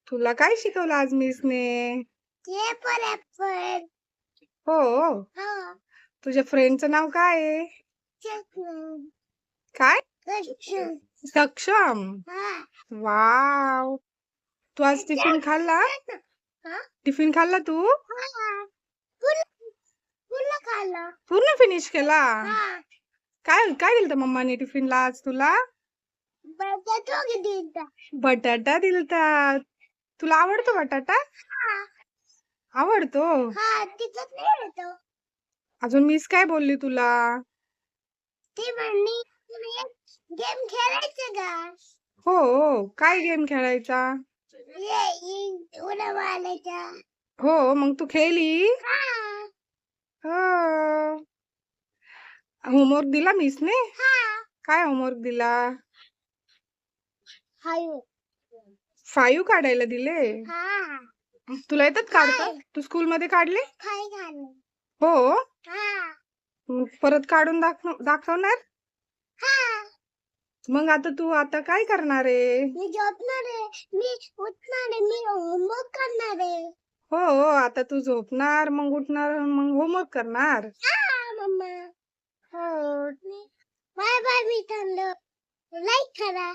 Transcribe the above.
तुला काय शिकवलं आज मिसने? ऍपल. हो. हा. तुझ्या फ्रेंडचं नाव काय आहे? काय? सक्षम. वाव. तू आज टिफिन खाल्ला? टिफिन खाल्ला तू? पूर्ण फिनिश केला? काय काय दिलं मम्माने टिफिनला आज तुला? बटाटा दिलता. तुला आवडतो बटाटा? आवडतो. अजून मिस काय बोलली तुला? गेम खेळायचं का? हो. काय गेम खेळायचा? उड्या मारायच्या. हो. मग तू खेळली? हो. होमवर्क दिला मिसने? काय होमवर्क दिला? 5 काढायला दिले? तुला येतात काढता? तू स्कूल मध्ये काढले? हो. परत काढून दाखवणार? मग आता काय करणार आहे? मी झोपणार आहे. मी उठणार आहे. मी होमवर्क करणार आहे. हो. आता तू झोपणार, मग उठणार, मग होमवर्क करणार. मम्मा. हो. Bye bye. मी थांबलो. लाईक करा.